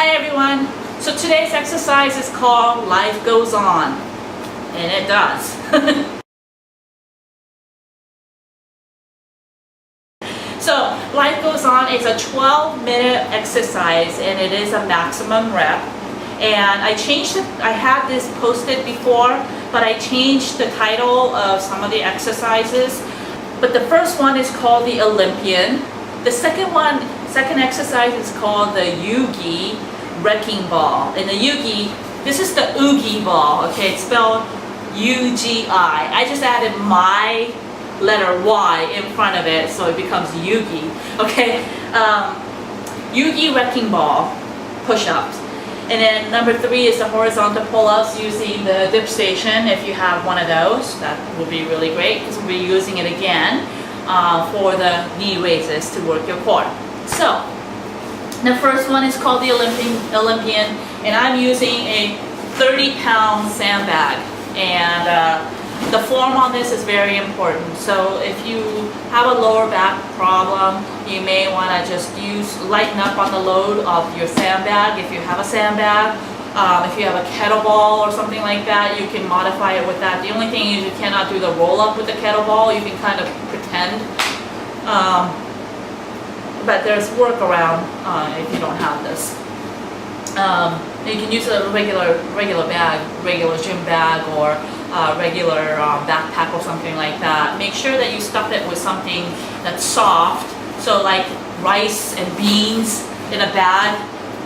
Hi everyone. So today's exercise is called Life Goes On. And it does. So Life Goes On is a 12-minute exercise and it is a maximum rep. And I changed it, I had this posted before, but I changed the title of some of the exercises. But the first one is called the Olympian. The second exercise is called the Yugi Wrecking Ball. And the Yugi, this is the Oogie ball, okay? It's spelled U-G-I. I just added my letter Y in front of it, so it becomes Yugi, okay? Yugi Wrecking Ball, push-ups. And then number 3 is the horizontal pull-ups using the dip station. If you have one of those, that will be really great because we'll be using it again for the knee raises to work your core. So, the first one is called the Olympian, and I'm using a 30-pound sandbag. And the form on this is very important. So if you have a lower back problem, you may want to just lighten up on the load of your sandbag if you have a sandbag. If you have a kettlebell or something like that, you can modify it with that. The only thing is you cannot do the roll up with the kettlebell. You can kind of pretend. But there's workaround if you don't have this. You can use a regular bag, regular gym bag, or regular backpack or something like that. Make sure that you stuff it with something that's soft. So like rice and beans in a bag,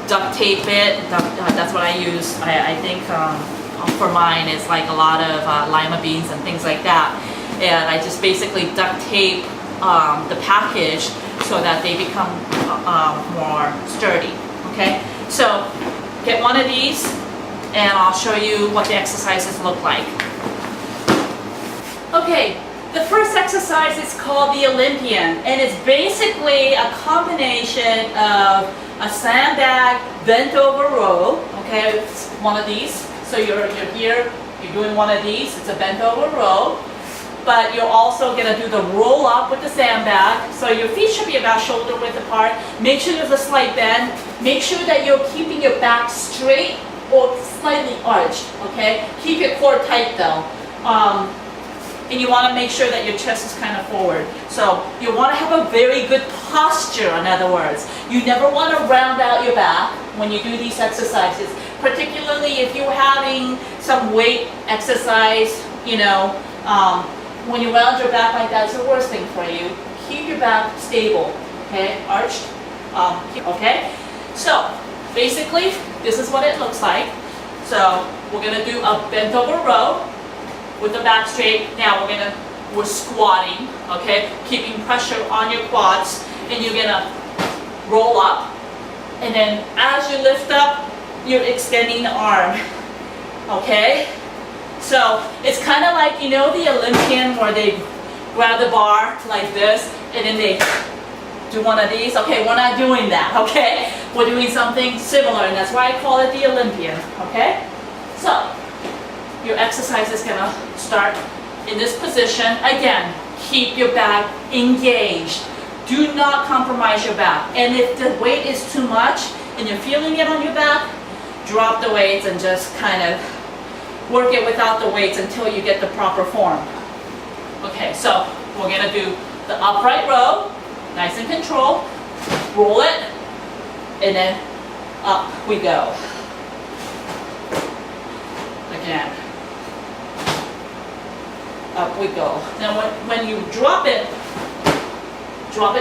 duct tape it. That's what I use. I think for mine it's like a lot of lima beans and things like that. And I just basically duct tape the package so that they become more sturdy. Okay, so get one of these and I'll show you what the exercises look like. Okay, the first exercise is called the Olympian, and it's basically a combination of a sandbag bent over row. Okay, it's one of these. So you're here, you're doing one of these, it's a bent over row. But you're also going to do the roll up with the sandbag. So your feet should be about shoulder width apart. Make sure there's a slight bend. Make sure that you're keeping your back straight or slightly arched, okay? Keep your core tight though. And you want to make sure that your chest is kind of forward. So you want to have a very good posture, in other words. You never want to round out your back when you do these exercises, particularly if you're having some weight exercise, you know, when you round your back like that, it's the worst thing for you. Keep your back stable, okay, arched, okay? So, basically, this is what it looks like. So, we're gonna do a bent over row with the back straight. Now we're squatting, okay? Keeping pressure on your quads, and you're gonna roll up. And then as you lift up, you're extending the arm, okay? So it's kind of like, you know, the Olympian where they grab the bar like this and then they do one of these. Okay, we're not doing that, okay? We're doing something similar, and that's why I call it the Olympian, okay? So your exercise is going to start in this position. Again, keep your back engaged. Do not compromise your back. And if the weight is too much and you're feeling it on your back, drop the weights and just kind of work it without the weights until you get the proper form. Okay, so we're gonna do the upright row, nice and controlled, roll it, and then up we go. Again, up we go. Now when you drop it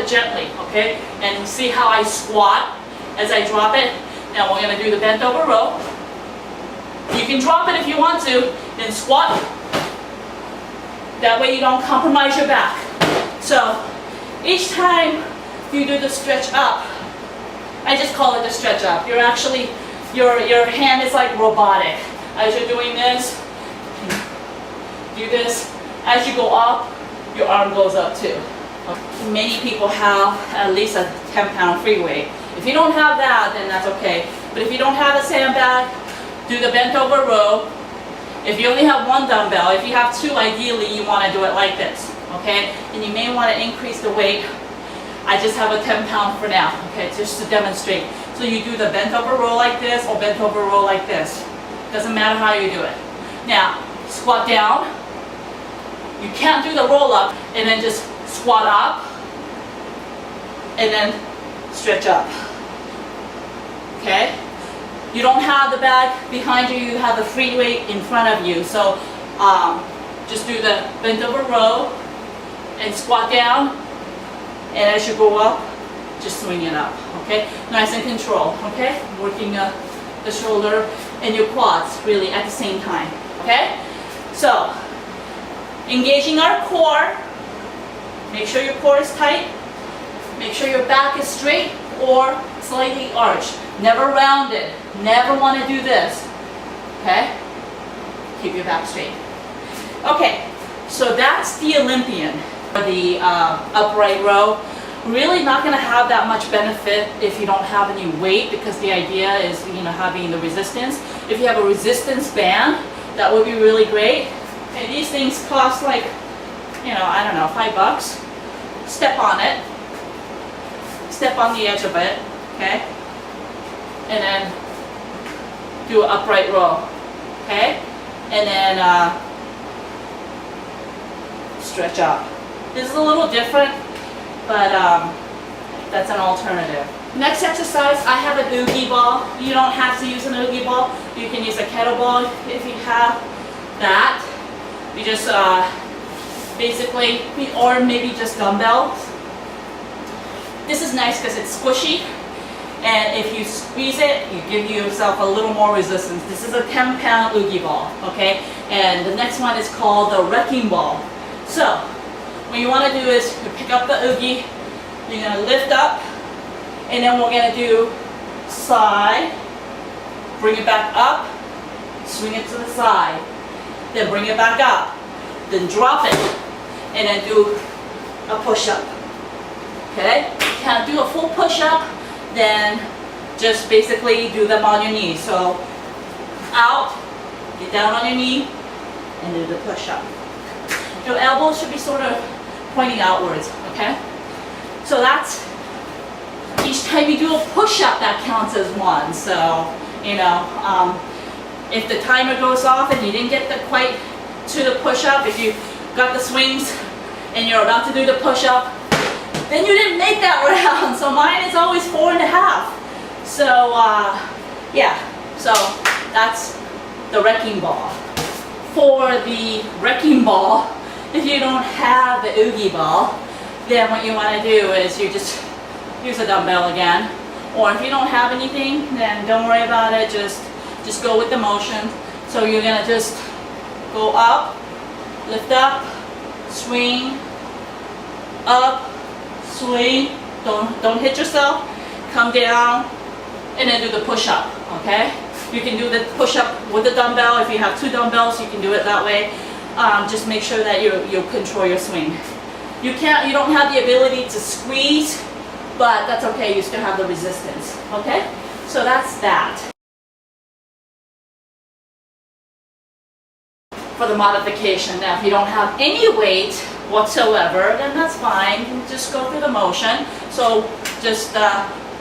gently, okay? And see how I squat as I drop it? Now we're gonna do the bent over row. You can drop it if you want to, then squat. That way you don't compromise your back. So each time you do the stretch up, I just call it the stretch up. You're actually, your hand is like robotic. As you're doing this, do this. As you go up, your arm goes up too. Many people have at least a 10-pound free weight. If you don't have that, then that's okay. But if you don't have a sandbag, do the bent over row. If you only have one dumbbell, if you have two, ideally you want to do it like this, okay? And you may want to increase the weight. I just have a 10-pound for now, okay, just to demonstrate. So you do the bent over row like this or bent over row like this. Doesn't matter how you do it. Now, squat down. You can't do the roll up and then just squat up and then stretch up. Okay? You don't have the bag behind you, you have the free weight in front of you. So just do the bent over row and squat down, and as you go up, just swing it up. Okay? Nice and control. Okay? Working the shoulder and your quads really at the same time. Okay? So, engaging our core. Make sure your core is tight. Make sure your back is straight or slightly arched. Never rounded. Never want to do this. Okay? Keep your back straight. Okay, so that's the Olympian. For the upright row, really not going to have that much benefit if you don't have any weight, because the idea is, having the resistance. If you have a resistance band, that would be really great. Okay, these things cost like, I don't know, $5. Step on it. Step on the edge of it, okay? And then do an upright row, okay? And then stretch up. This is a little different, but that's an alternative. Next exercise, I have an Oogie ball. You don't have to use an Oogie ball. You can use a kettlebell if you have that. You just basically, or maybe just dumbbells. This is nice because it's squishy, and if you squeeze it, you give yourself a little more resistance. This is a 10-pound Oogie ball, okay? And the next one is called the wrecking ball. So, what you want to do is you pick up the Oogie, you're going to lift up, and then we're going to do side, bring it back up, swing it to the side, then bring it back up, then drop it, and then do a push-up. Okay? If you can't do a full push-up, then just basically do them on your knees. So out, get down on your knee, and do the push-up. Your elbows should be sort of pointing outwards, okay? So that's, each time you do a push-up, that counts as one. So, if the timer goes off and you didn't get quite to the push-up, if you got the swings and you're about to do the push-up, then you didn't make that round. So mine is always 4.5. So yeah, so that's the wrecking ball. For the wrecking ball, if you don't have the Oogie ball, then what you want to do is you just use a dumbbell again. Or if you don't have anything, then don't worry about it, just go with the motion. So you're gonna just go up, lift up, swing, up, swing, don't hit yourself, come down, and then do the push-up, okay? You can do the push-up with the dumbbell. If you have 2 dumbbells, you can do it that way. Just make sure that you control your swing. You don't have the ability to squeeze, but that's okay, you still have the resistance, okay? So that's that. For the modification, now if you don't have any weight whatsoever, then that's fine. You can just go through the motion. So just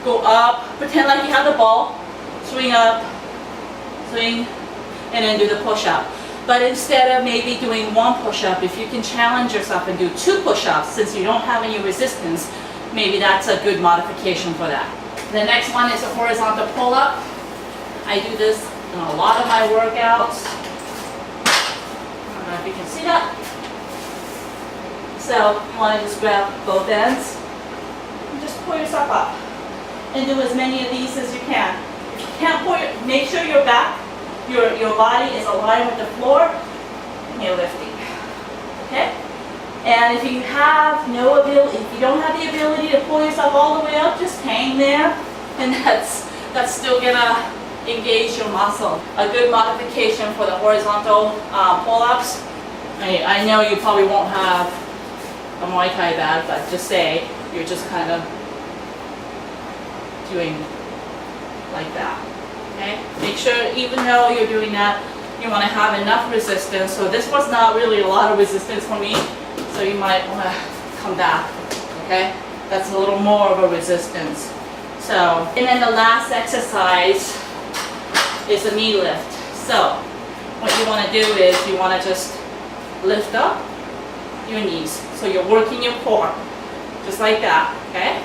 go up, pretend like you have the ball, swing up, swing, and then do the push-up. But instead of maybe doing 1 push-up, if you can challenge yourself and do 2 push-ups, since you don't have any resistance, maybe that's a good modification for that. The next one is a horizontal pull-up. I do this in a lot of my workouts. I don't know if you can see that. So you want to just grab both ends and just pull yourself up and do as many of these as you can. If you can't pull, make sure your back, your body is aligned with the floor and you're lifting. Okay? And if you have no ability, if you don't have the ability to pull yourself all the way up, just hang there, and that's still gonna engage your muscle. A good modification for the horizontal pull-ups. I know you probably won't have a Muay Thai bag, but just say you're just kind of doing like that. Okay? Make sure, even though you're doing that, you want to have enough resistance. So this was not really a lot of resistance for me, so you might want to come back. Okay? That's a little more of a resistance. So, and then the last exercise is a knee lift. So, what you want to do is you want to just lift up your knees. So you're working your core, just like that, okay?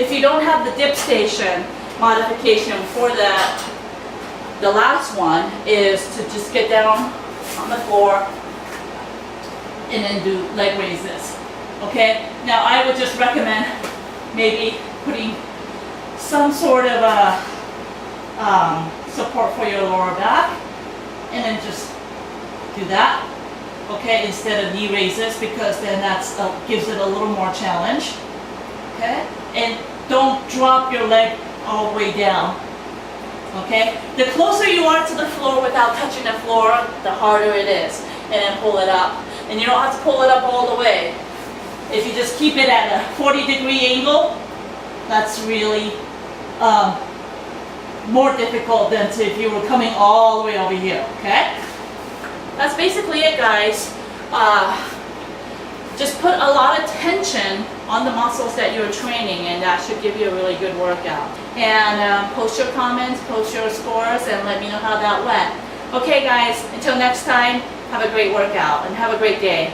If you don't have the dip station modification for that, the last one is to just get down on the floor and then do leg raises, okay? Now I would just recommend maybe putting some sort of a support for your lower back, and then just do that, okay, instead of knee raises, because then that's gives it a little more challenge, okay? And don't drop your leg all the way down, okay? The closer you are to the floor without touching the floor, the harder it is. And then pull it up. And you don't have to pull it up all the way. If you just keep it at a 40-degree angle, that's really more difficult than if you were coming all the way over here, okay? That's basically it, guys. Just put a lot of tension on the muscles that you're training, and that should give you a really good workout. And post your comments, post your scores, and let me know how that went. Okay, guys, until next time, have a great workout and have a great day.